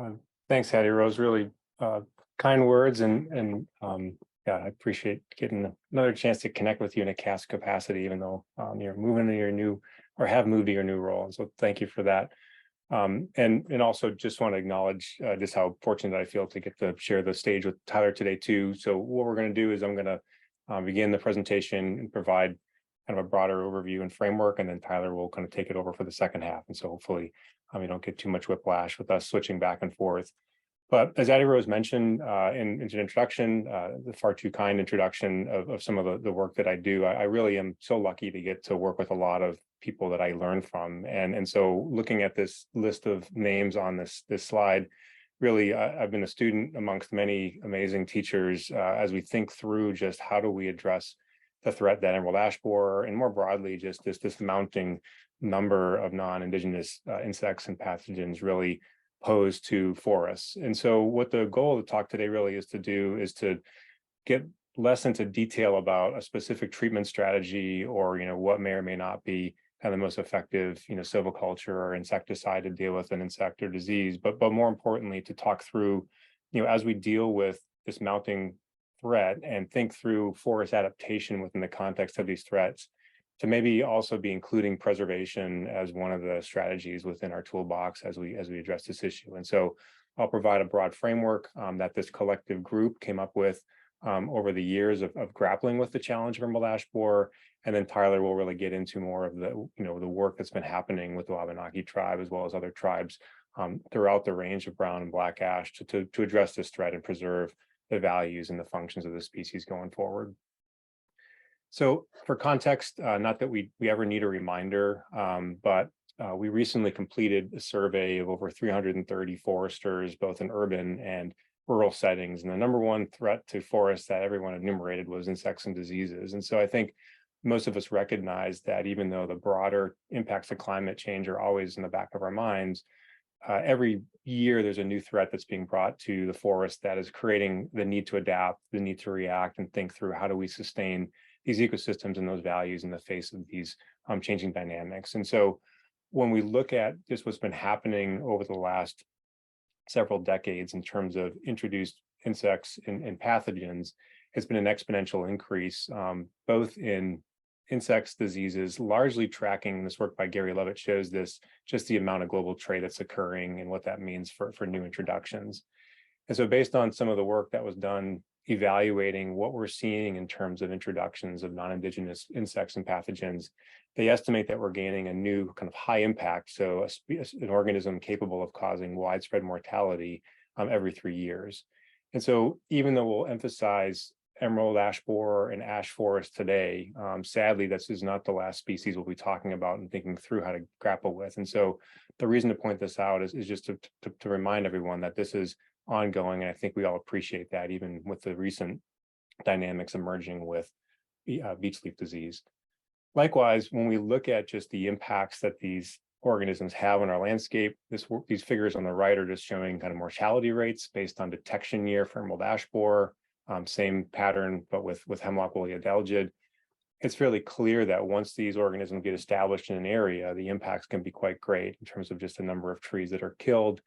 Uh, Thanks, Hattie Rose. Really kind words, and yeah, I appreciate getting another chance to connect with you in a CASC capacity, even though you're moving to your new or have moved to your new role. And so, thank you for that. And also just want to acknowledge just how fortunate I feel to get to share the stage with Tyler today too. So what we're going to do is I'm going to begin the presentation and provide kind of a broader overview and framework, and then Tyler will kind of take it over for the second half. And so hopefully you don't get too much whiplash with us switching back and forth. But as Addie Rose mentioned in an introduction, the far too kind introduction of some of the work that I do, I really am so lucky to get to work with a lot of people that I learn from. And so looking at this list of names on this slide, really, I've been a student amongst many amazing teachers as we think through just how do we address the threat that emerald ash borer, and more broadly, just this mounting number of non-Indigenous insects and pathogens really pose to forests. And so what the goal of the talk today really is to do is to get less into detail about a specific treatment strategy or what may or may not be kind of the most effective silviculture or insecticide to deal with an insect or disease, but more importantly to talk through as we deal with this mounting threat and think through forest adaptation within the context of these threats, to maybe also be including preservation as one of the strategies within our toolbox as we address this issue. And so I'll provide a broad framework that this collective group came up with over the years of grappling with the challenge of emerald ash borer, and then Tyler will really get into more of the the work that's been happening with the Wabanaki tribe as well as other tribes throughout the range of brown and black ash to address this threat and preserve the values and the functions of the species going forward. So for context, not that we ever need a reminder, but we recently completed a survey of over 330 foresters, both in urban and rural settings. And the number one threat to forests that everyone enumerated was insects and diseases. And so I think most of us recognize that even though the broader impacts of climate change are always in the back of our minds, every year there's a new threat that's being brought to the forest that is creating the need to adapt, the need to react and think through how do we sustain these ecosystems and those values in the face of these changing dynamics. And so when we look at just what's been happening over the last several decades in terms of introduced insects and pathogens, it's been an exponential increase, both in insects, diseases, largely tracking. This work by Gary Levitt shows this, just the amount of global trade that's occurring and what that means for new introductions. And so based on some of the work that was done evaluating what we're seeing in terms of introductions of non-Indigenous insects and pathogens, they estimate that we're gaining a new kind of high impact, so an organism capable of causing widespread mortality every 3 years. And so even though we'll emphasize emerald ash borer and ash forest today, sadly, this is not the last species we'll be talking about and thinking through how to grapple with. And so the reason to point this out is just to remind everyone that this is ongoing, and I think we all appreciate that, even with the recent dynamics emerging with beech leaf disease. Likewise, when we look at just the impacts that these organisms have on our landscape, these figures on the right are just showing kind of mortality rates based on detection year for emerald ash borer, same pattern, but with hemlock woolly adelgid. It's fairly clear that once these organisms get established in an area, the impacts can be quite great in terms of just the number of trees that are killed.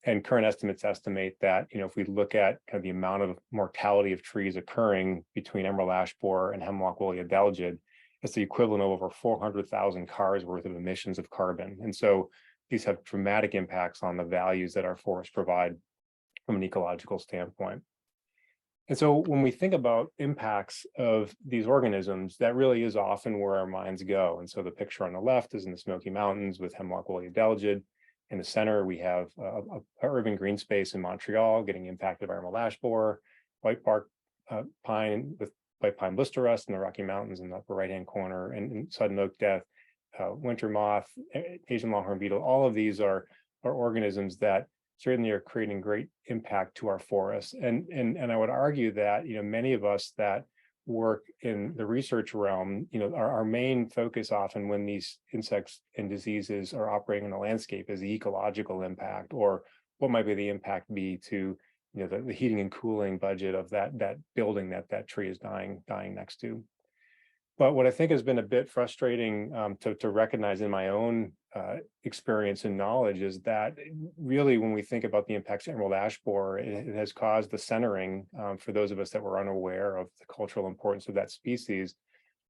And current estimates estimate that, if we look at kind of the amount of mortality of trees occurring between emerald ash borer and hemlock woolly adelgid, it's the equivalent of over 400,000 cars worth of emissions of carbon. And so these have dramatic impacts on the values that our forests provide from an ecological standpoint. And so when we think about impacts of these organisms, that really is often where our minds go. And so the picture on the left is in the Smoky Mountains with hemlock woolly adelgid. In the center, we have a urban green space in Montreal getting impacted by emerald ash borer, white bark pine with white pine blister rust in the Rocky Mountains in the upper right-hand corner, and sudden oak death, winter moth, Asian longhorn beetle. All of these are organisms that certainly are creating great impact to our forests. And I would argue that many of us that work in the research realm, our main focus often when these insects and diseases are operating in the landscape is the ecological impact, or what might be the impact be to the heating and cooling budget of that building that tree is dying next to. But what I think has been a bit frustrating to recognize in my own experience and knowledge is that really when we think about the impacts of emerald ash borer, it has caused the centering for those of us that were unaware of the cultural importance of that species,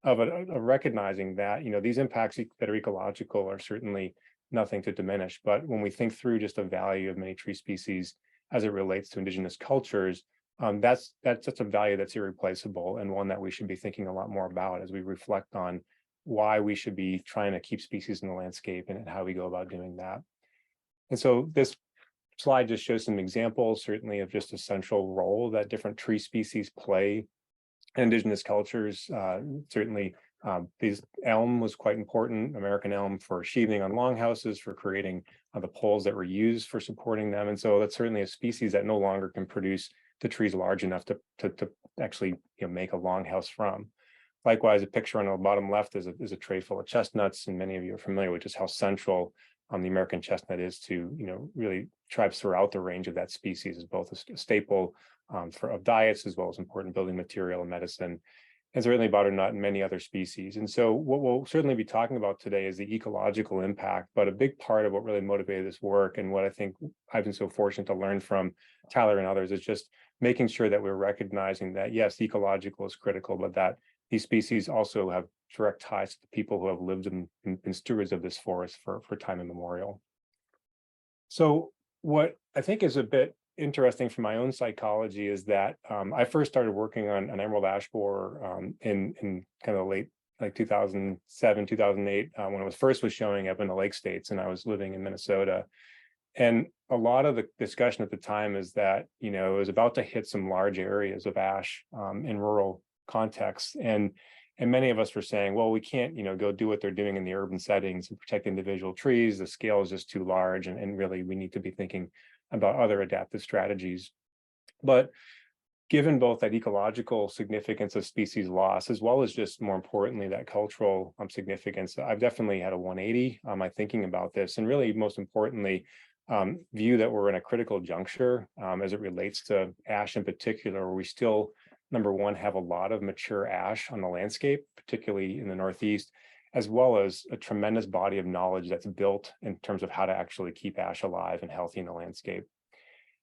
of recognizing that, these impacts that are ecological are certainly nothing to diminish. But when we think through just the value of many tree species as it relates to Indigenous cultures, that's a value that's irreplaceable, and one that we should be thinking a lot more about as we reflect on why we should be trying to keep species in the landscape and how we go about doing that. And so this slide just shows some examples, certainly, of just a central role that different tree species play in Indigenous cultures. Certainly, these elm was quite important, American elm, for sheathing on longhouses, for creating the poles that were used for supporting them. And so that's certainly a species that no longer can produce the trees large enough to actually make a longhouse from. Likewise, a picture on the bottom left is a tray full of chestnuts, and many of you are familiar with just how central the American chestnut is to really tribes throughout the range of that species, as both a staple of diets, as well as important building material and medicine, and certainly butternut and many other species. And so what we'll certainly be talking about today is the ecological impact, but a big part of what really motivated this work, and what I think I've been so fortunate to learn from Tyler and others, is just making sure that we're recognizing that, yes, ecological is critical, but that these species also have direct ties to the people who have lived and been stewards of this forest for time immemorial. So what I think is a bit interesting from my own psychology is that I first started working on an emerald ash borer in kind of late, like 2007, 2008, when it was showing up in the Lake States, and I was living in Minnesota. And a lot of the discussion at the time is that, it was about to hit some large areas of ash in rural contexts. And many of us were saying, well, we can't, go do what they're doing in the urban settings and protect individual trees. The scale is just too large. And really, we need to be thinking about other adaptive strategies. But given both that ecological significance of species loss, as well as just more importantly, that cultural significance, I've definitely had a 180 on my thinking about this. And really, most importantly, view that we're in a critical juncture as it relates to ash in particular, where we still, number one, have a lot of mature ash on the landscape, particularly in the Northeast, as well as a tremendous body of knowledge that's built in terms of how to actually keep ash alive and healthy in the landscape.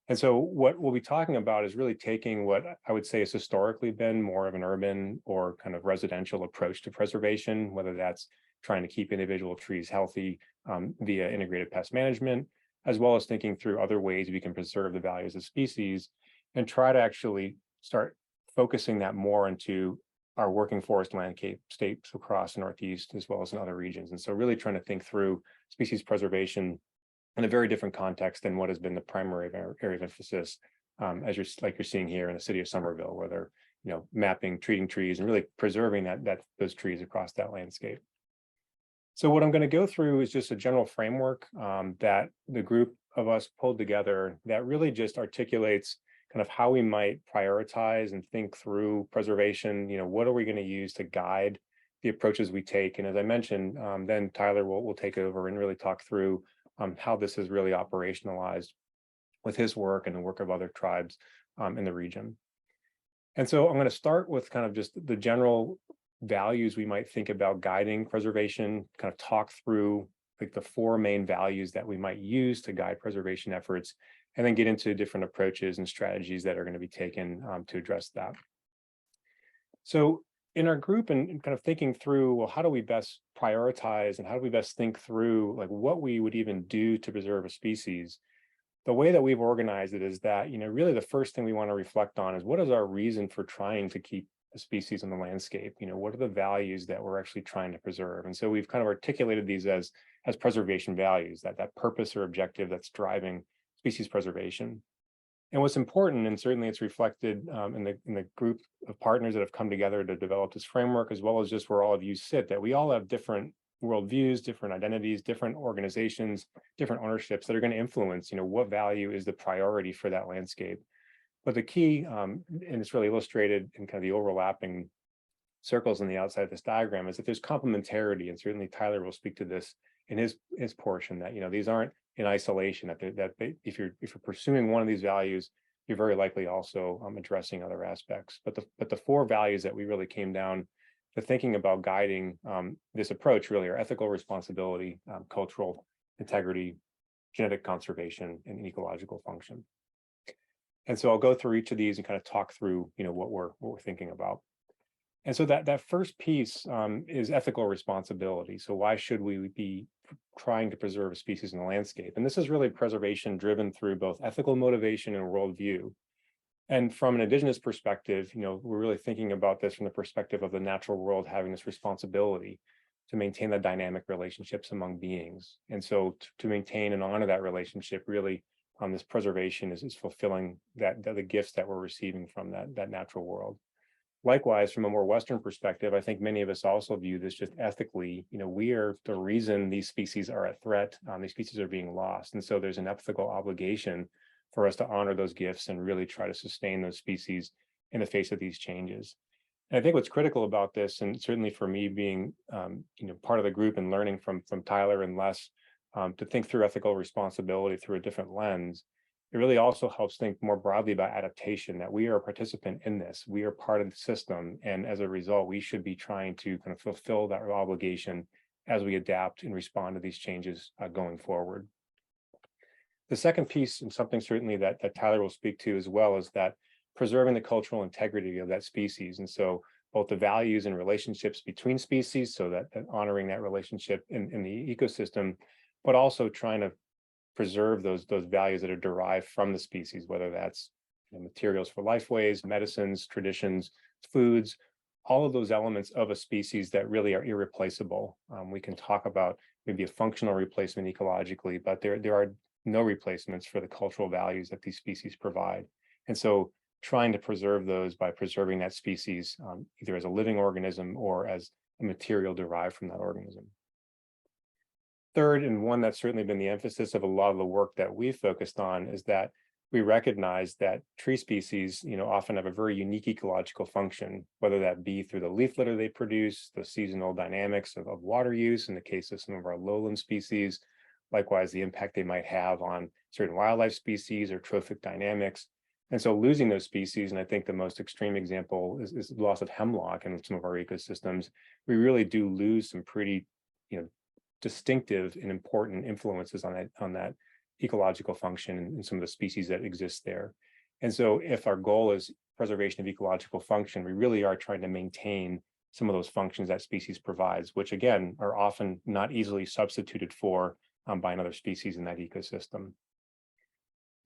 And so what we'll be talking about is really taking what I would say has historically been more of an urban or kind of residential approach to preservation, whether that's trying to keep individual trees healthy via integrated pest management, as well as thinking through other ways we can preserve the values of species, and try to actually start focusing that more into our working forest landscapes across the Northeast, as well as in other regions. And so really trying to think through species preservation in a very different context than what has been the primary area of emphasis, as you're seeing here in the city of Somerville, where they're mapping, treating trees, and really preserving those trees across that landscape. So what I'm going to go through is just a general framework that the group of us pulled together that really just articulates kind of how we might prioritize and think through preservation. What are we going to use to guide the approaches we take? And as I mentioned, then Tyler will take over and really talk through how this is really operationalized with his work and the work of other tribes in the region. And so I'm going to start with kind of just the general values we might think about guiding preservation, kind of talk through like the four main values that we might use to guide preservation efforts, and then get into different approaches and strategies that are going to be taken to address that. So in our group and kind of thinking through, well, how do we best prioritize and how do we best think through like what we would even do to preserve a species? The way that we've organized it is that, really the first thing we want to reflect on is what is our reason for trying to keep a species in the landscape? What are the values that we're actually trying to preserve? And so we've kind of articulated these as preservation values, that purpose or objective that's driving species preservation. And what's important, and certainly it's reflected in the group of partners that have come together to develop this framework, as well as just where all of you sit, that we all have different worldviews, different identities, different organizations, different ownerships that are going to influence, what value is the priority for that landscape. But the key, and it's really illustrated in kind of the overlapping circles on the outside of this diagram, is that there's complementarity, and certainly Tyler will speak to this in his portion, that these aren't in isolation, that if you're pursuing one of these values, you're very likely also addressing other aspects. But the four values that we really came down the thinking about guiding this approach really are ethical responsibility, cultural integrity, genetic conservation, and ecological function. And so I'll go through each of these and kind of talk through, what we're thinking about. And so that first piece is ethical responsibility. So why should we be trying to preserve a species in the landscape? And this is really preservation driven through both ethical motivation and worldview. And from an Indigenous perspective, we're really thinking about this from the perspective of the natural world having this responsibility to maintain the dynamic relationships among beings. And so to maintain and honor that relationship, really, this preservation is fulfilling the gifts that we're receiving from that natural world. Likewise, from a more Western perspective, I think many of us also view this just ethically. We are the reason these species are at threat. These species are being lost. And so there's an ethical obligation for us to honor those gifts and really try to sustain those species in the face of these changes. And I think what's critical about this, and certainly for me being part of the group and learning from Tyler and Les, to think through ethical responsibility through a different lens, it really also helps think more broadly about adaptation, that we are a participant in this. We are part of the system. And as a result, we should be trying to kind of fulfill that obligation as we adapt and respond to these changes going forward. The second piece, and something certainly that Tyler will speak to as well, is that preserving the cultural integrity of that species. And so both the values and relationships between species, so that honoring that relationship in the ecosystem, but also trying to preserve those values that are derived from the species, whether that's materials for lifeways, medicines, traditions, foods, all of those elements of a species that really are irreplaceable. We can talk about maybe a functional replacement ecologically, but there are no replacements for the cultural values that these species provide. And so trying to preserve those by preserving that species either as a living organism or as a material derived from that organism. Third, and one that's certainly been the emphasis of a lot of the work that we've focused on, is that we recognize that tree species, often have a very unique ecological function, whether that be through the leaf litter they produce, the seasonal dynamics of water use in the case of some of our lowland species, likewise the impact they might have on certain wildlife species or trophic dynamics. And so losing those species, and I think the most extreme example is the loss of hemlock in some of our ecosystems, we really do lose some pretty, distinctive and important influences on that ecological function in some of the species that exist there. And so if our goal is preservation of ecological function, we really are trying to maintain some of those functions that species provides, which again are often not easily substituted for by another species in that ecosystem.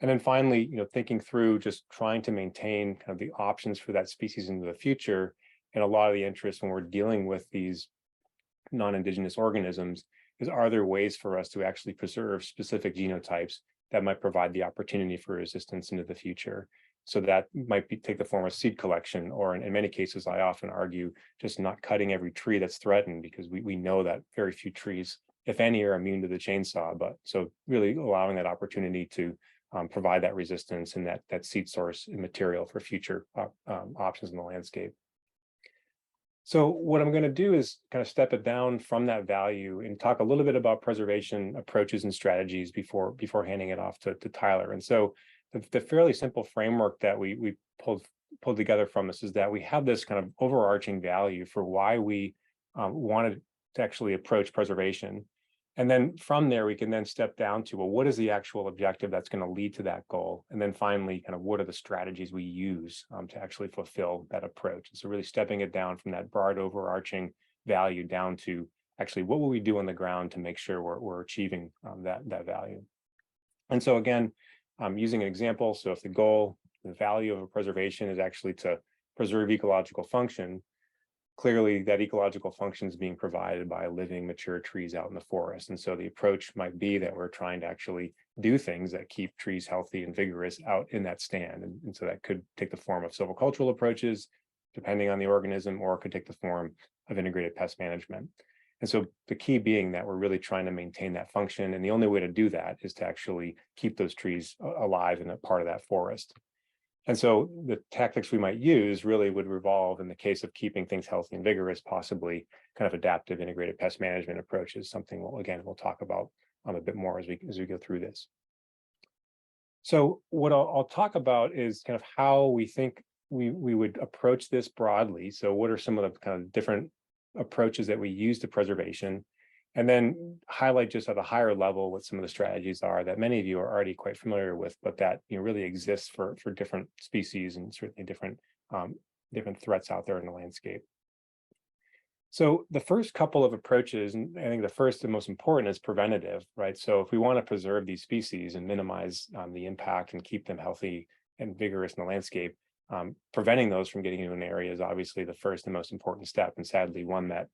And then finally, thinking through just trying to maintain kind of the options for that species into the future, and a lot of the interest when we're dealing with these non-Indigenous organisms is, are there ways for us to actually preserve specific genotypes that might provide the opportunity for resistance into the future? So that might take the form of seed collection, or in many cases, I often argue, just not cutting every tree that's threatened, because we know that very few trees, if any, are immune to the chainsaw. But so really allowing that opportunity to provide that resistance and that seed source material for future options in the landscape. So what I'm going to do is kind of step it down from that value and talk a little bit about preservation approaches and strategies before handing it off to Tyler. And so the fairly simple framework that we pulled together from this is that we have this kind of overarching value for why we wanted to actually approach preservation. And then from there, we can then step down to, well, what is the actual objective that's going to lead to that goal? And then finally, kind of what are the strategies we use to actually fulfill that approach? And so really stepping it down from that broad overarching value down to actually what will we do on the ground to make sure we're achieving that value. And so again, using an example, so if the goal, the value of a preservation is actually to preserve ecological function, clearly that ecological function is being provided by living mature trees out in the forest. And so the approach might be that we're trying to actually do things that keep trees healthy and vigorous out in that stand. And so that could take the form of silvicultural approaches, depending on the organism, or it could take the form of integrated pest management. And so the key being that we're really trying to maintain that function. And the only way to do that is to actually keep those trees alive in a part of that forest. And so the tactics we might use really would revolve, in the case of keeping things healthy and vigorous, possibly kind of adaptive integrated pest management approaches, something we'll talk about a bit more as we go through this. So what I'll talk about is kind of how we think we would approach this broadly. So what are some of the kind of different approaches that we use to preservation, and then highlight just at a higher level what some of the strategies are that many of you are already quite familiar with, but that really exists for different species and certainly different threats out there in the landscape. So the first couple of approaches, and I think the first and most important, is preventative, right? So if we want to preserve these species and minimize the impact and keep them healthy and vigorous in the landscape, preventing those from getting into an area is obviously the first and most important step, and sadly one that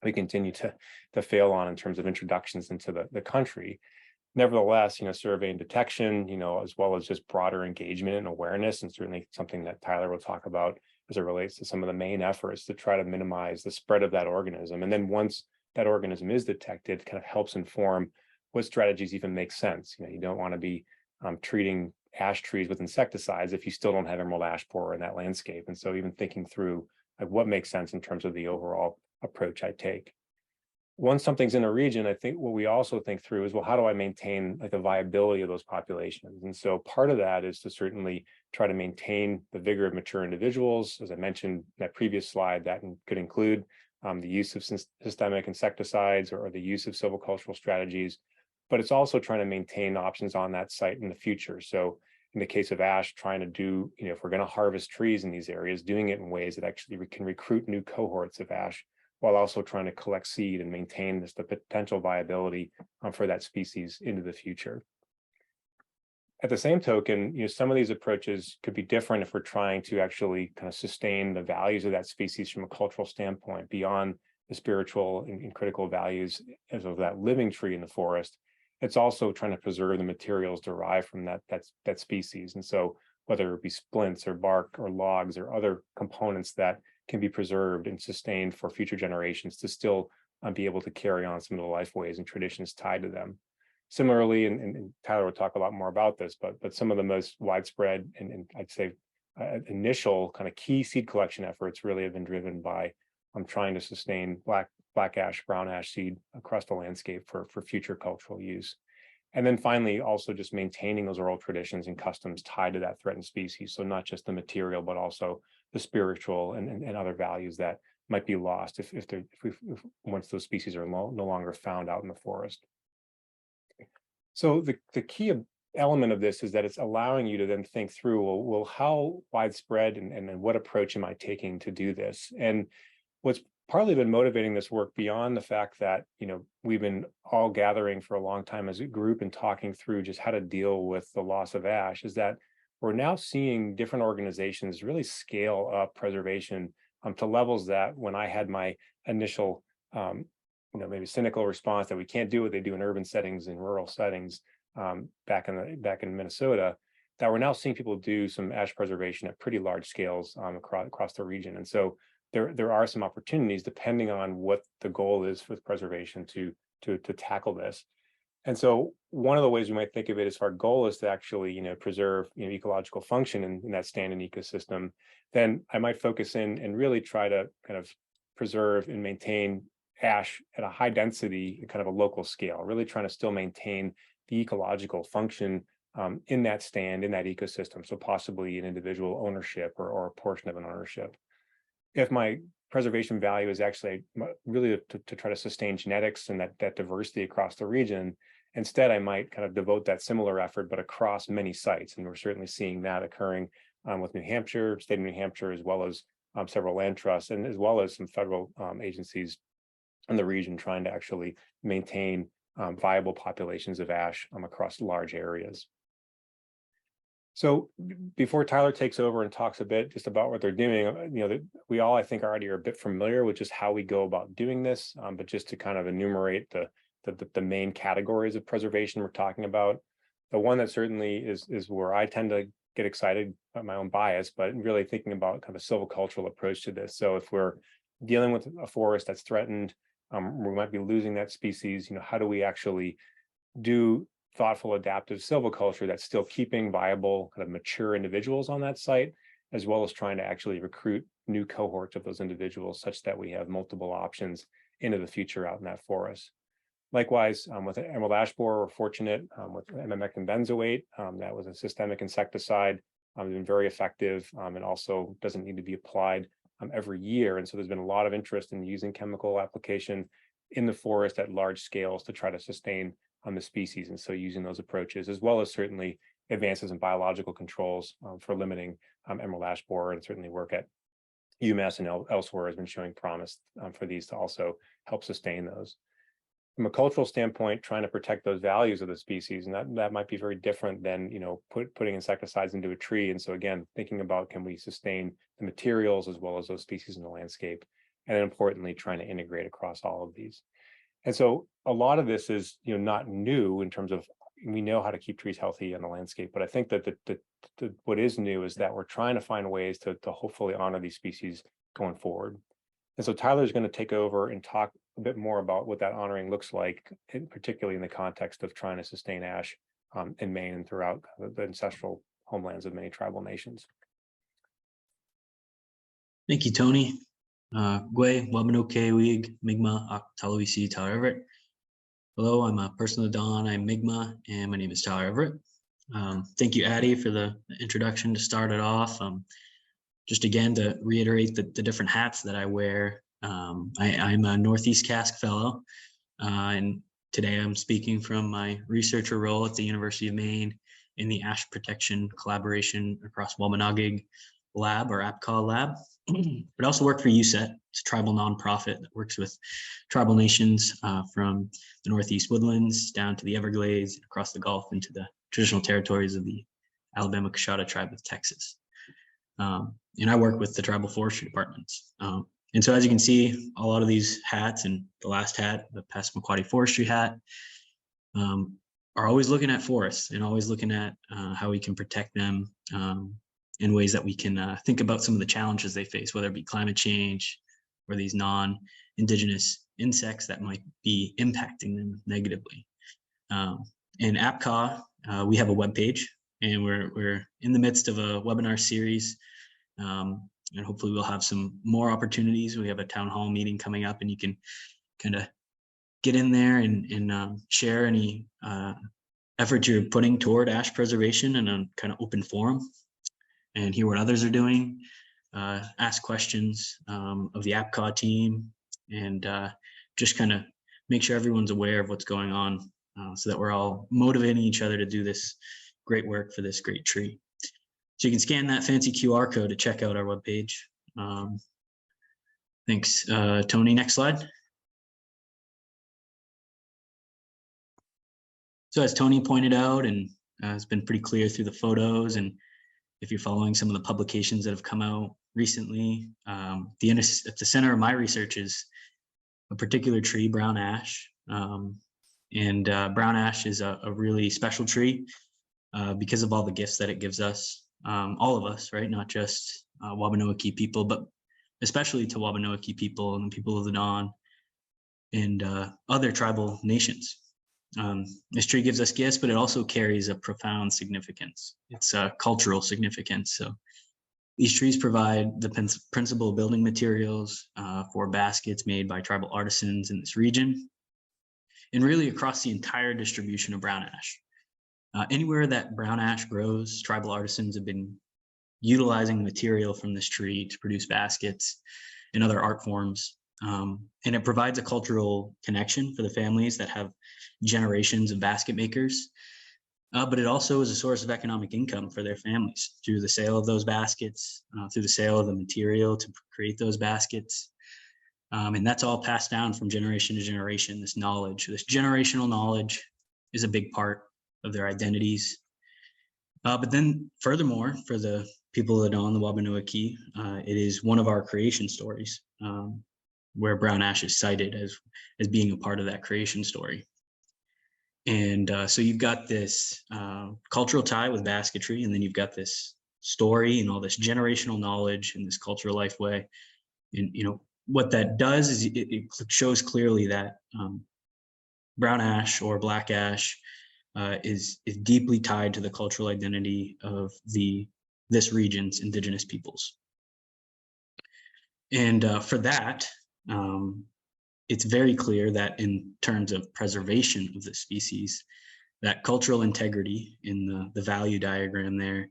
we continue to fail on in terms of introductions into the country. Nevertheless, survey and detection, as well as just broader engagement and awareness, and certainly something that Tyler will talk about as it relates to some of the main efforts to try to minimize the spread of that organism. And then once that organism is detected, kind of helps inform what strategies even make sense. You don't want to be treating ash trees with insecticides if you still don't have emerald ash borer in that landscape. And so even thinking through like what makes sense in terms of the overall approach I take. Once something's in a region, I think what we also think through is, well, how do I maintain like the viability of those populations? And so part of that is to certainly try to maintain the vigor of mature individuals. As I mentioned in that previous slide, that could include the use of systemic insecticides or the use of silvicultural strategies, but it's also trying to maintain options on that site in the future. So in the case of ash, trying to do, if we're going to harvest trees in these areas, doing it in ways that actually we can recruit new cohorts of ash, while also trying to collect seed and maintain the potential viability for that species into the future. At the same token, some of these approaches could be different if we're trying to actually kind of sustain the values of that species from a cultural standpoint beyond the spiritual and critical values as of that living tree in the forest. It's also trying to preserve the materials derived from that species. And so whether it be splints or bark or logs or other components that can be preserved and sustained for future generations to still be able to carry on some of the lifeways and traditions tied to them. Similarly, and Tyler will talk a lot more about this, but some of the most widespread and I'd say initial kind of key seed collection efforts really have been driven by trying to sustain black ash, brown ash seed across the landscape for future cultural use. And then finally, also just maintaining those oral traditions and customs tied to that threatened species. So not just the material, but also the spiritual and other values that might be lost if once those species are no longer found out in the forest. So the key element of this is that it's allowing you to then think through, well, how widespread and what approach am I taking to do this? And what's partly been motivating this work beyond the fact that, we've been all gathering for a long time as a group and talking through just how to deal with the loss of ash is that we're now seeing different organizations really scale up preservation to levels that when I had my initial, maybe cynical response that we can't do what they do in urban settings and rural settings back in Minnesota, that we're now seeing people do some ash preservation at pretty large scales across the region. And so there are some opportunities depending on what the goal is with preservation to tackle this. And so one of the ways we might think of it is if our goal is to actually, preserve, ecological function in that standing ecosystem, then I might focus in and really try to kind of preserve and maintain ash at a high density, kind of a local scale, really trying to still maintain the ecological function in that stand, in that ecosystem. So possibly an individual ownership or a portion of an ownership. If my preservation value is actually really to try to sustain genetics and that diversity across the region, instead, I might kind of devote that similar effort, but across many sites. And we're certainly seeing that occurring with New Hampshire, state of New Hampshire, as well as several land trusts, and as well as some federal agencies in the region trying to actually maintain viable populations of ash across large areas. So before Tyler takes over and talks a bit just about what they're doing, we all, I think, already are a bit familiar with just how we go about doing this, but just to kind of enumerate the main categories of preservation we're talking about. The one that certainly is where I tend to get excited about my own bias, but really thinking about kind of a silvicultural approach to this. So if we're dealing with a forest that's threatened, we might be losing that species, how do we actually do thoughtful adaptive silviculture that's still keeping viable kind of mature individuals on that site, as well as trying to actually recruit new cohorts of those individuals such that we have multiple options into the future out in that forest. Likewise, with emerald ash borer, we're fortunate with emamectin benzoate. That was a systemic insecticide. Been very effective and also doesn't need to be applied every year. And so there's been a lot of interest in using chemical application in the forest at large scales to try to sustain the species. And so using those approaches, as well as certainly advances in biological controls for limiting emerald ash borer, and certainly work at UMass and elsewhere has been showing promise for these to also help sustain those. From a cultural standpoint, trying to protect those values of the species, and that might be very different than, you know, putting insecticides into a tree. And so again, thinking about, can we sustain the materials as well as those species in the landscape, and then importantly, trying to integrate across all of these. And so a lot of this is, you know, not new in terms of, we know how to keep trees healthy in the landscape, but I think that what is new is that we're trying to find ways to hopefully honor these species going forward. And so Tyler is going to take over and talk a bit more about what that honoring looks like, particularly in the context of trying to sustain ash in Maine and throughout the ancestral homelands of many tribal nations. Thank you, Tony. Gwe, Wabanaki, Weeg, Mi'kmaq, Talawisi, Tyler Everett. Hello, I'm a person of the dawn. I'm Mi'kmaq, and my name is Tyler Everett. Thank you, Addie, for the introduction to start it off. Just again, to reiterate the different hats that I wear. I'm a Northeast CASC fellow, and today I'm speaking from my researcher role at the University of Maine in the ash protection collaboration across Wabanaki lab, or APCA lab. But I also work for USET. It's a tribal nonprofit that works with tribal nations from the Northeast Woodlands down to the Everglades, across the Gulf into the traditional territories of the Alabama Coshada Tribe of Texas. And I work with the tribal forestry departments. And so as you can see, a lot of these hats, and the last hat, the Passamaquoddy forestry hat, are always looking at forests and always looking at how we can protect them in ways that we can think about some of the challenges they face, whether it be climate change or these non-Indigenous insects that might be impacting them negatively. In APCA, we have a webpage, and we're in the midst of a webinar series, and hopefully we'll have some more opportunities. We have a town hall meeting coming up, and you can kind of get in there and share any effort you're putting toward ash preservation in a kind of open forum, and hear what others are doing, ask questions of the APCA team, and just kind of make sure everyone's aware of what's going on, so that we're all motivating each other to do this great work for this great tree. So you can scan that fancy QR code to check out our webpage. Thanks, Tony. Next slide. So as Tony pointed out, and it's been pretty clear through the photos, and if you're following some of the publications that have come out recently, at the center of my research is a particular tree, brown ash. And brown ash is a really special tree because of all the gifts that it gives us, all of us, right? Not just Wabanaki people, but especially to Wabanaki people and the people of the Dawn and other tribal nations. This tree gives us gifts, but it also carries a profound significance. It's a cultural significance. So these trees provide the principal building materials for baskets made by tribal artisans in this region, and really across the entire distribution of brown ash. Anywhere that brown ash grows, tribal artisans have been utilizing material from this tree to produce baskets and other art forms. And it provides a cultural connection for the families that have generations of basket makers. But it also is a source of economic income for their families through the sale of those baskets, through the sale of the material to create those baskets. And that's all passed down from generation to generation. This knowledge, this generational knowledge, is a big part of their identities. But then furthermore, for the people that are on the Wabanaki, it is one of our creation stories, where brown ash is cited as being a part of that creation story. And so you've got this cultural tie with basketry, and then you've got this story and all this generational knowledge and this cultural life way. And you know what that does is it shows clearly that brown ash or black ash is deeply tied to the cultural identity of this region's Indigenous peoples. And for that, it's very clear that in terms of preservation of the species, that cultural integrity in the value diagram there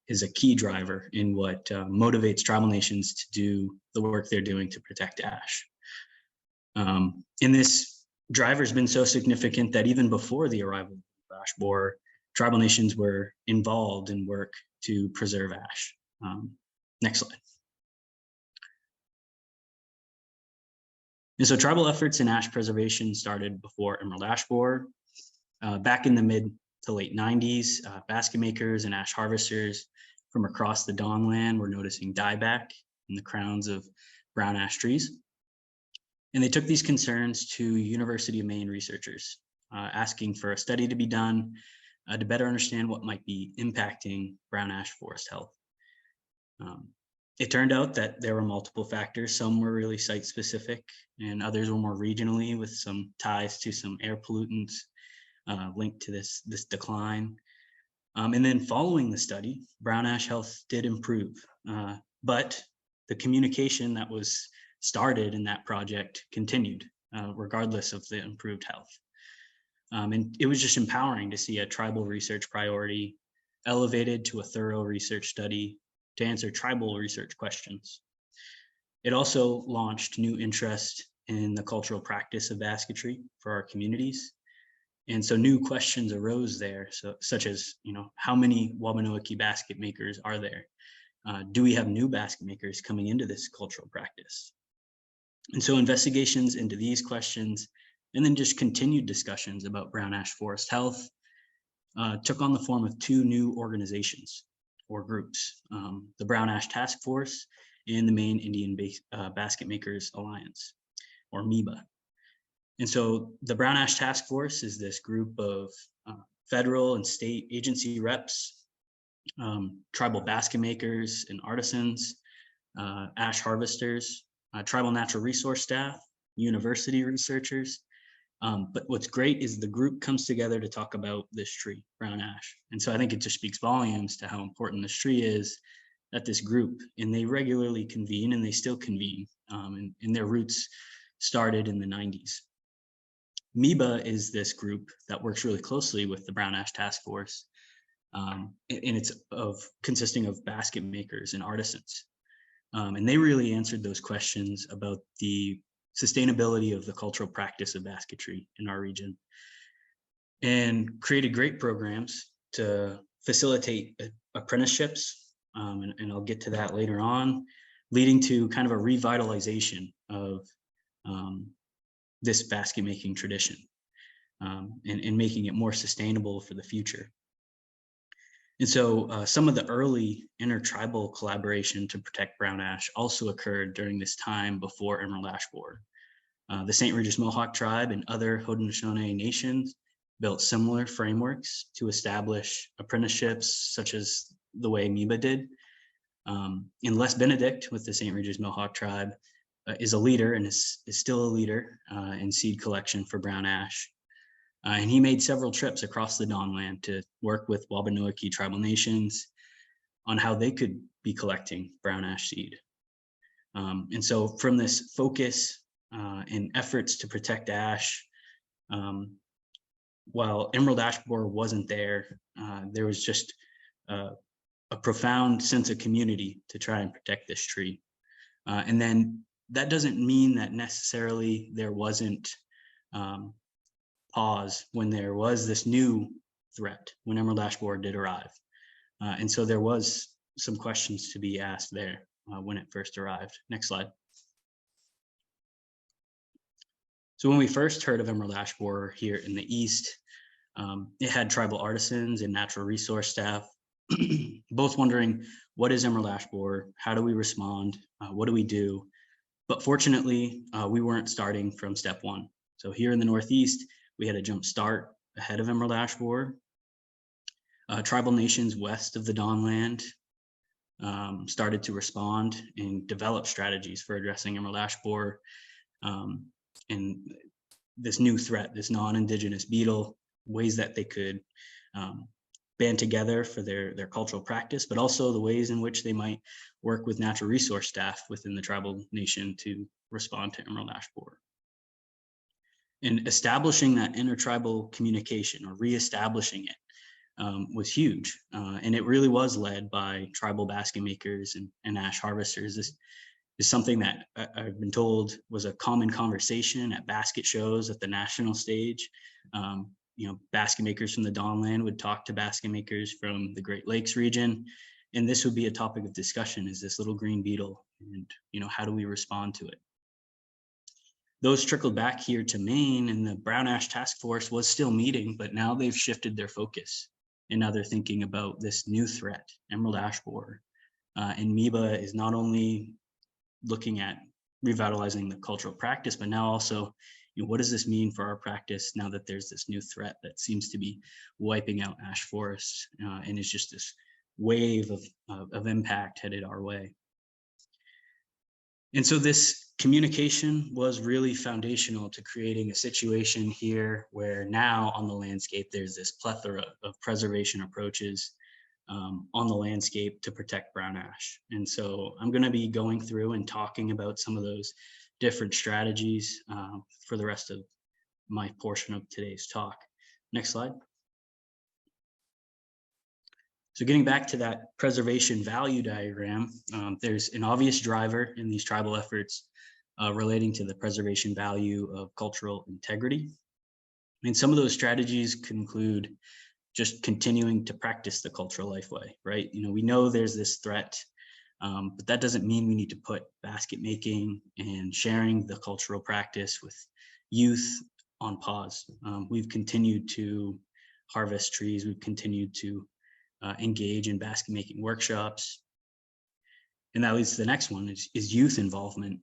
is a key driver in what motivates tribal nations to do the work they're doing to protect ash. And this driver has been so significant that even before the arrival of ash borer, tribal nations were involved in work to preserve ash. Next slide. And so tribal efforts in ash preservation started before emerald ash borer. Back in the mid to late 90s, basketmakers and ash harvesters from across the Dawnland were noticing dieback in the crowns of brown ash trees. And they took these concerns to University of Maine researchers, asking for a study to be done to better understand what might be impacting brown ash forest health. It turned out that there were multiple factors. Some were really site specific and others were more regionally, with some ties to some air pollutants linked to this decline. And then following the study, brown ash health did improve, but the communication that was started in that project continued regardless of the improved health. And it was just empowering to see a tribal research priority elevated to a thorough research study to answer tribal research questions. It also launched new interest in the cultural practice of basketry for our communities. And so new questions arose there, such as, how many Wabanaki basket makers are there? Do we have new basket makers coming into this cultural practice? And so investigations into these questions, and then just continued discussions about brown ash forest health, took on the form of two new organizations or groups, the Brown Ash Task Force and the Maine Indian Basketmakers Alliance, or MEBA. And so the Brown Ash Task Force is this group of federal and state agency reps, tribal basket makers and artisans, ash harvesters, tribal natural resource staff, university researchers. But what's great is the group comes together to talk about this tree, brown ash. And so I think it just speaks volumes to how important this tree is at this group. And they regularly convene, and they still convene. And their roots started in the 90s. MEBA is this group that works really closely with the Brown Ash Task Force. And it's consisting of basket makers and artisans. And they really answered those questions about the sustainability of the cultural practice of basketry in our region, and created great programs to facilitate apprenticeships. And I'll get to that later on, leading to kind of a revitalization of this basket making tradition, and making it more sustainable for the future. And so some of the early intertribal collaboration to protect brown ash also occurred during this time before emerald ash borer. The St. Regis Mohawk Tribe and other Haudenosaunee nations built similar frameworks to establish apprenticeships, such as the way MEBA did. And Les Benedict with the St. Regis Mohawk Tribe is a leader, and is still a leader in seed collection for brown ash. And he made several trips across the Dawnland to work with Wabanaki tribal nations on how they could be collecting brown ash seed. And so from this focus and efforts to protect ash, while emerald ash borer wasn't there, there was just a profound sense of community to try and protect this tree. And then that doesn't mean that necessarily there wasn't pause when there was this new threat, when emerald ash borer did arrive. And so there was some questions to be asked there when it first arrived. Next slide. So when we first heard of emerald ash borer here in the East, it had tribal artisans and natural resource staff, both wondering, what is emerald ash borer? How do we respond? What do we do? But fortunately, we weren't starting from step one. So here in the Northeast, we had a jump start ahead of emerald ash borer. Tribal nations west of the Dawnland started to respond and develop strategies for addressing emerald ash borer and this new threat, this non-Indigenous beetle, ways that they could band together for their cultural practice, but also the ways in which they might work with natural resource staff within the tribal nation to respond to emerald ash borer. And establishing that intertribal communication, or reestablishing it, was huge. And it really was led by tribal basketmakers and ash harvesters. This is something that I've been told was a common conversation at basket shows at the national stage. Basketmakers from the Dawnland would talk to basketmakers from the Great Lakes region, and this would be a topic of discussion: is this little green beetle, and how do we respond to it? Those trickled back here to Maine, and the Brown Ash Task Force was still meeting, but now they've shifted their focus, and now they're thinking about this new threat, emerald ash borer. And MEBA is not only looking at revitalizing the cultural practice, but now also, what does this mean for our practice now that there's this new threat that seems to be wiping out ash forests, and is just this wave of impact headed our way. And so this communication was really foundational to creating a situation here where now on the landscape, there's this plethora of preservation approaches on the landscape to protect brown ash. And so I'm going to be going through and talking about some of those different strategies for the rest of my portion of today's talk. Next slide. So getting back to that preservation value diagram, there's an obvious driver in these tribal efforts relating to the preservation value of cultural integrity. And some of those strategies conclude just continuing to practice the cultural lifeway, right? We know there's this threat, but that doesn't mean we need to put basket making and sharing the cultural practice with youth on pause. We've continued to harvest trees. We've continued to engage in basket making workshops. And that leads to the next one, is youth involvement.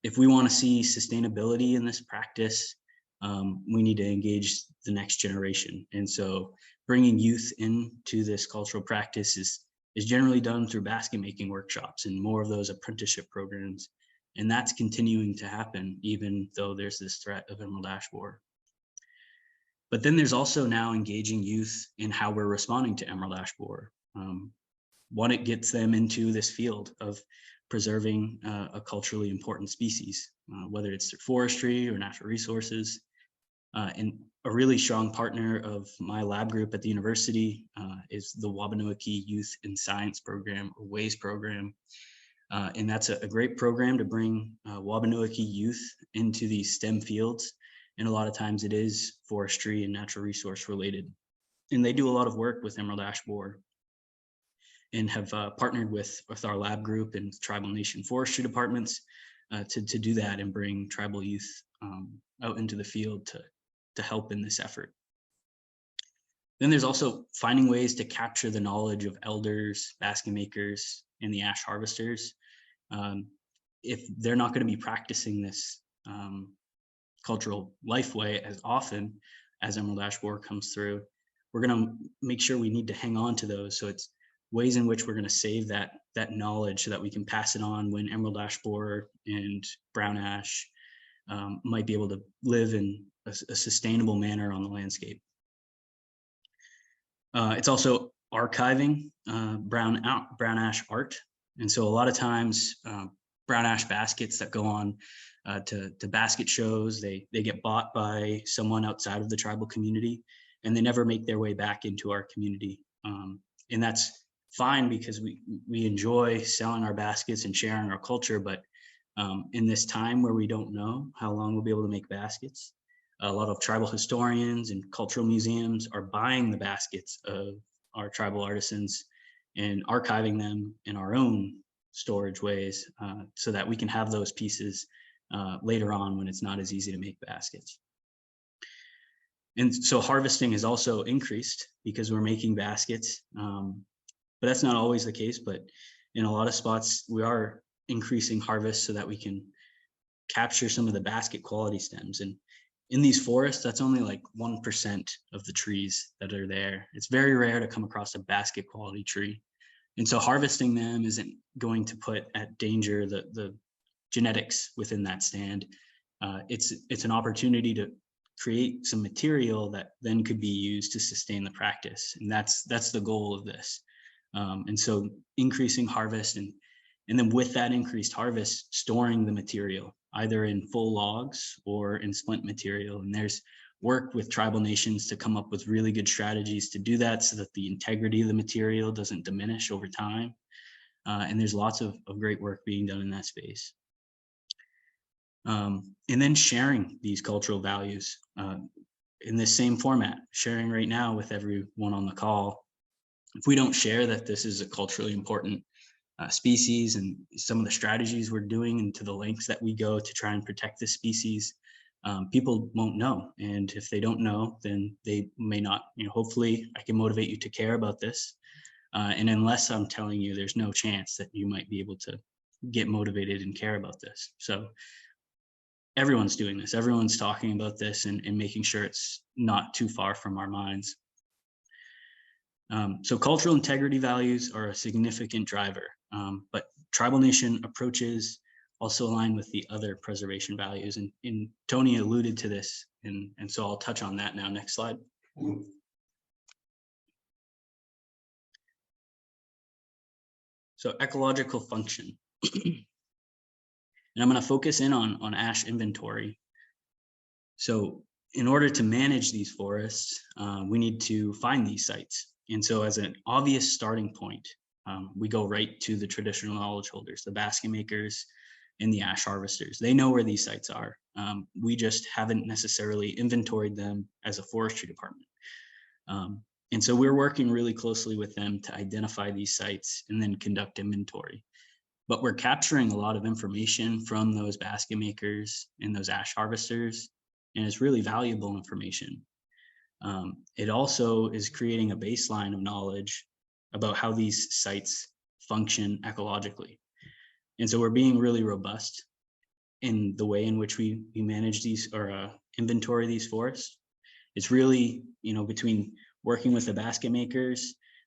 If we want to see sustainability in this practice, we need to engage the next generation. And so bringing youth into this cultural practice is generally done through basket making workshops and more of those apprenticeship programs. And that's continuing to happen, even though there's this threat of emerald ash borer. But then there's also now engaging youth in how we're responding to emerald ash borer. One, it gets them into this field of preserving a culturally important species, whether it's through forestry or natural resources. And a really strong partner of my lab group at the university is the Wabanaki Youth in Science program, or WAYS program. And that's a great program to bring Wabanaki youth into these STEM fields. And a lot of times it is forestry and natural resource related. And they do a lot of work with emerald ash borer, and have partnered with our lab group and tribal nation forestry departments to do that and bring tribal youth out into the field to help in this effort. Then there's also finding ways to capture the knowledge of elders, basket makers, and the ash harvesters. If they're not going to be practicing this cultural lifeway as often as emerald ash borer comes through, we're going to make sure we need to hang on to those. So it's ways in which we're going to save that knowledge so that we can pass it on when emerald ash borer and brown ash might be able to live in a sustainable manner on the landscape. It's also archiving brown ash art. And so a lot of times brown ash baskets that go on to basket shows, they get bought by someone outside of the tribal community, and they never make their way back into our community. And that's fine, because we enjoy selling our baskets and sharing our culture, but in this time where we don't know how long we'll be able to make baskets, a lot of tribal historians and cultural museums are buying the baskets of our tribal artisans and archiving them in our own storage ways so that we can have those pieces later on when it's not as easy to make baskets. And so harvesting has also increased because we're making baskets, but that's not always the case. But in a lot of spots, we are increasing harvest so that we can capture some of the basket quality stems. And in these forests, that's only like 1% of the trees that are there. It's very rare to come across a basket quality tree. And so harvesting them isn't going to put at danger the genetics within that stand. It's an opportunity to create some material that then could be used to sustain the practice. And that's the goal of this. And so increasing harvest and then with that increased harvest, storing the material either in full logs or in splint material. And there's work with tribal nations to come up with really good strategies to do that so that the integrity of the material doesn't diminish over time. And there's lots of great work being done in that space. And then sharing these cultural values in this same format, sharing right now with everyone on the call. If we don't share that this is a culturally important species and some of the strategies we're doing and to the lengths that we go to try and protect this species, people won't know. And if they don't know, then they may not, hopefully I can motivate you to care about this. And unless I'm telling you, there's no chance that you might be able to get motivated and care about this. So everyone's doing this. Everyone's talking about this and making sure it's not too far from our minds. So cultural integrity values are a significant driver, but tribal nation approaches also align with the other preservation values. And Tony alluded to this, and so I'll touch on that now. Next slide. So ecological function. And I'm going to focus in on ash inventory. So in order to manage these forests, we need to find these sites. And so as an obvious starting point, we go right to the traditional knowledge holders, the Basketmakers and the ash harvesters. They know where these sites are. We just haven't necessarily inventoried them as a forestry department. And so we're working really closely with them to identify these sites and then conduct inventory. But we're capturing a lot of information from those Basketmakers and those ash harvesters, and it's really valuable information. It also is creating a baseline of knowledge about how these sites function ecologically. And so we're being really robust in the way in which we manage these or inventory these forests. It's really, between working with the Basketmakers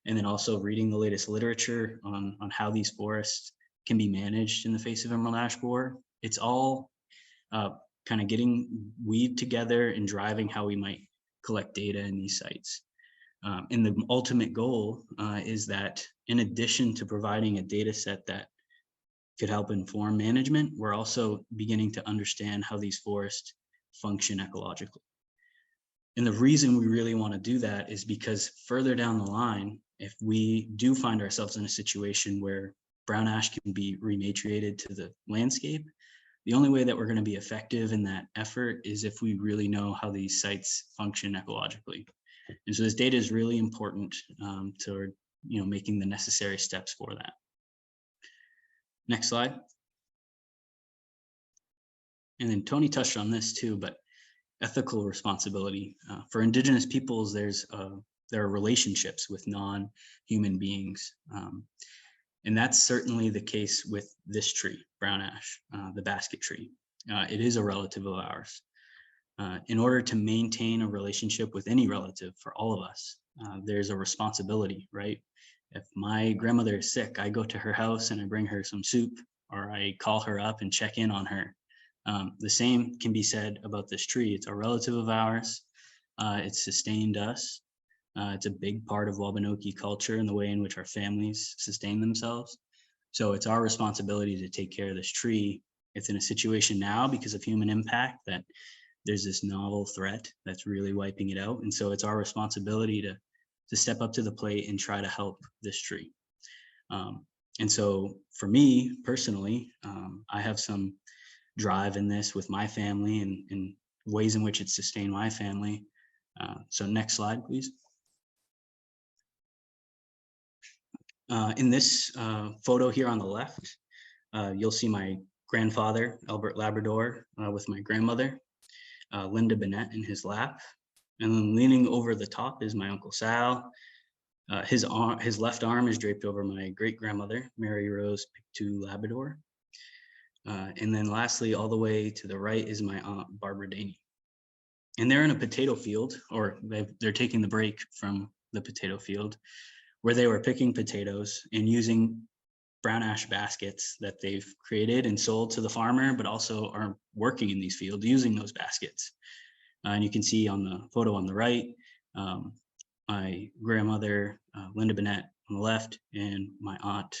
and then also reading the latest literature on how these forests can be managed in the face of emerald ash borer. It's all kind of getting weaved together and driving how we might collect data in these sites. And the ultimate goal is that in addition to providing a data set that could help inform management, we're also beginning to understand how these forests function ecologically. And the reason we really want to do that is because further down the line, if we do find ourselves in a situation where brown ash can be rematriated to the landscape, the only way that we're going to be effective in that effort is if we really know how these sites function ecologically. And so this data is really important to making the necessary steps for that. Next slide. And then Tony touched on this too, but ethical responsibility. For Indigenous peoples, there are relationships with non-human beings. And that's certainly the case with this tree, brown ash, the basket tree. It is a relative of ours. In order to maintain a relationship with any relative for all of us, there's a responsibility, right? If my grandmother is sick, I go to her house and I bring her some soup, or I call her up and check in on her. The same can be said about this tree. It's a relative of ours. It's sustained us. It's a big part of Wabanaki culture and the way in which our families sustain themselves. So it's our responsibility to take care of this tree. It's in a situation now because of human impact that there's this novel threat that's really wiping it out. And so it's our responsibility to step up to the plate and try to help this tree. And so for me personally, I have some drive in this with my family and ways in which it sustained my family. So next slide, please. In this photo here on the left, you'll see my grandfather, Albert Labrador, with my grandmother, Linda Bennett, in his lap. And then leaning over the top is my Uncle Sal. His left arm is draped over my great-grandmother, Mary Rose Pictou Labrador. And then lastly, all the way to the right is my aunt, Barbara Daney. And they're in a potato field, or they're taking the break from the potato field, where they were picking potatoes and using brown ash baskets that they've created and sold to the farmer, but also are working in these fields using those baskets. And you can see on the photo on the right, my grandmother, Linda Bennett, on the left, and my aunt,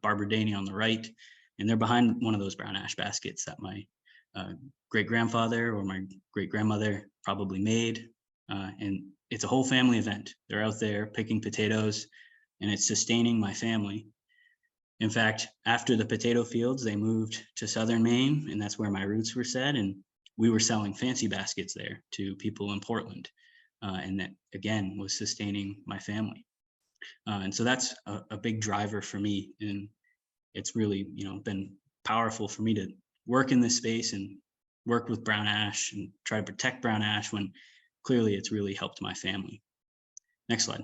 Barbara Daney, on the right. And they're behind one of those brown ash baskets that my great-grandfather or my great-grandmother probably made. And it's a whole family event. They're out there picking potatoes, and it's sustaining my family. In fact, after the potato fields, they moved to southern Maine, and that's where my roots were set. And we were selling fancy baskets there to people in Portland. And that, again, was sustaining my family. And so that's a big driver for me. And it's really, been powerful for me to work in this space and work with brown ash and try to protect brown ash when clearly it's really helped my family. Next slide.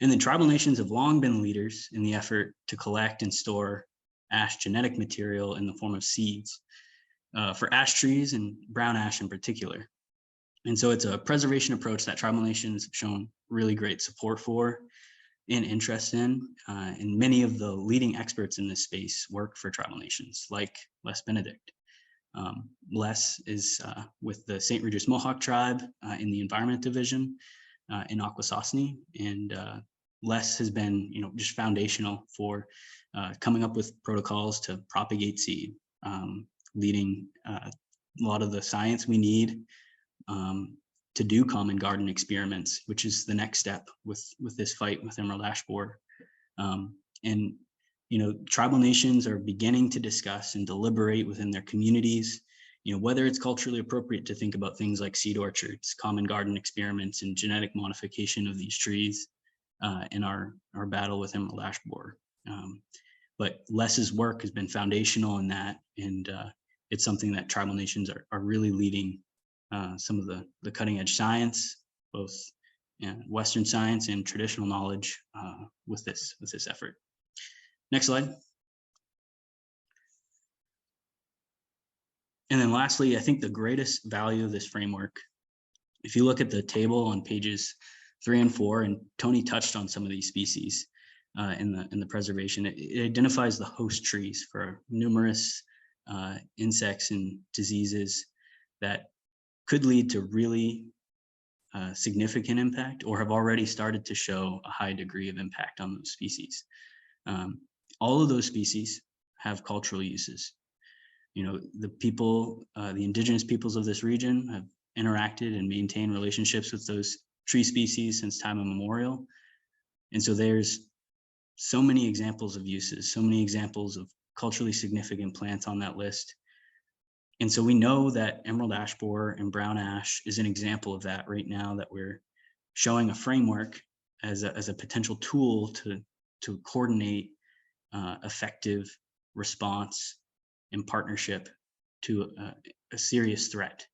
And then tribal nations have long been leaders in the effort to collect and store ash genetic material in the form of seeds for ash trees and brown ash in particular. And so it's a preservation approach that tribal nations have shown really great support for and interest in. And many of the leading experts in this space work for tribal nations, like Les Benedict. Les is with the St. Regis Mohawk Tribe in the Environment Division in Akwesasne, and Les has been, just foundational for coming up with protocols to propagate seed, leading a lot of the science we need to do common garden experiments, which is the next step with this fight with emerald ash borer. And tribal nations are beginning to discuss and deliberate within their communities, whether it's culturally appropriate to think about things like seed orchards, common garden experiments, and genetic modification of these trees in our battle with emerald ash borer. But Les's work has been foundational in that, and it's something that tribal nations are really leading some of the cutting edge science, both Western science and traditional knowledge with this effort. Next slide. And then lastly, I think the greatest value of this framework, if you look at the table on pages 3 and 4, and Tony touched on some of these species in the preservation, it identifies the host trees for numerous insects and diseases that could lead to really significant impact or have already started to show a high degree of impact on those species. All of those species have cultural uses. The people, the indigenous peoples of this region have interacted and maintained relationships with those tree species since time immemorial. And so there's so many examples of uses, so many examples of culturally significant plants on that list. And so we know that emerald ash borer and brown ash is an example of that right now, that we're showing a framework as a potential tool to coordinate effective response and partnership to a serious threat.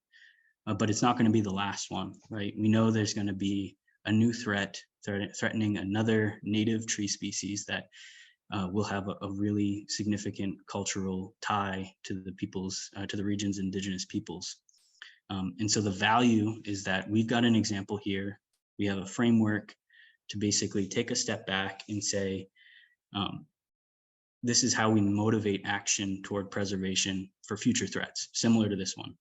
But it's not going to be the last one, right? We know there's going to be a new threat threatening another native tree species that will have a really significant cultural tie to the peoples, to the region's indigenous peoples. And so the value is that we've got an example here. We have a framework to basically take a step back and say, this is how we motivate action toward preservation for future threats, similar to this one.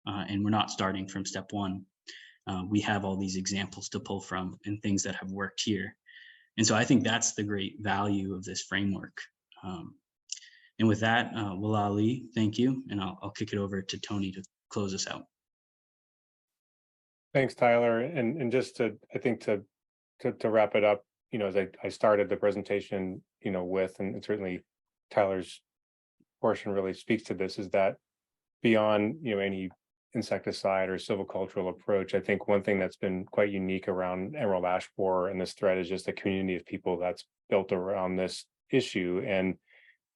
And we're not starting from step 1. We have all these examples to pull from and things that have worked here. And so I think that's the great value of this framework. And with that, Wala Ali, thank you. And I'll kick it over to Tony to close us out. Thanks, Tyler. And just to wrap it up, as I started the presentation, with, and certainly Tyler's portion really speaks to this, is that beyond, any insecticide or silvicultural approach, I think one thing that's been quite unique around emerald ash borer and this threat is just the community of people that's built around this issue, and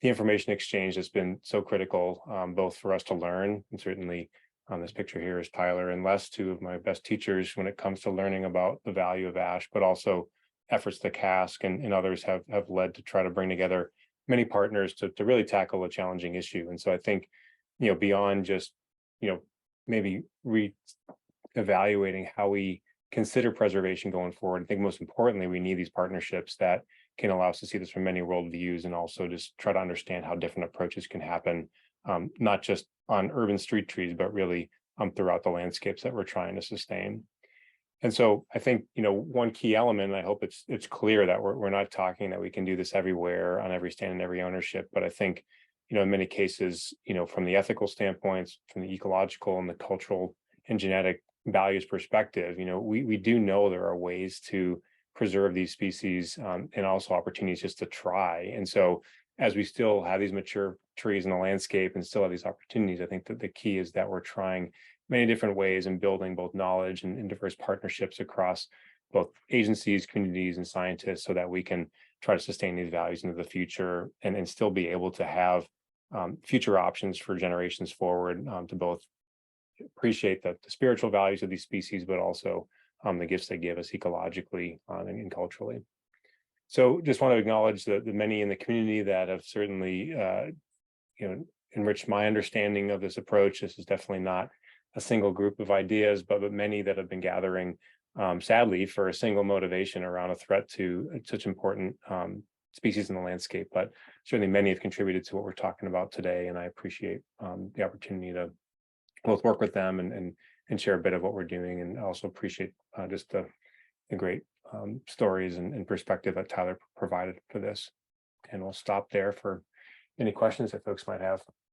the information exchange has been so critical, both for us to learn, and certainly on this picture here is Tyler and Les, 2 of my best teachers when it comes to learning about the value of ash, but also efforts that CASC and others have led to try to bring together many partners to really tackle a challenging issue. And so I think, beyond just, maybe evaluating how we consider preservation going forward, I think most importantly, we need these partnerships that can allow us to see this from many worldviews, and also just try to understand how different approaches can happen, not just on urban street trees, but really throughout the landscapes that we're trying to sustain. And so I think, one key element, and I hope it's clear that we're not talking that we can do this everywhere on every stand and every ownership, but I think in many cases, from the ethical standpoints, from the ecological and the cultural and genetic values perspective, we do know there are ways to preserve these species, and also opportunities just to try. And so as we still have these mature trees in the landscape and still have these opportunities, I think that the key is that we're trying many different ways and building both knowledge and diverse partnerships across both agencies, communities, and scientists, so that we can try to sustain these values into the future and still be able to have future options for generations forward, to both appreciate the spiritual values of these species, but also the gifts they give us ecologically and culturally. So just want to acknowledge the many in the community that have certainly enriched my understanding of this approach. This is definitely not a single group of ideas, but many that have been gathering, sadly, for a single motivation around a threat to such important species in the landscape. But certainly many have contributed to what we're talking about today, and I appreciate the opportunity to both work with them and share a bit of what we're doing, and also appreciate just the great stories and perspective that Tyler provided for this. And we'll stop there for any questions that folks might have.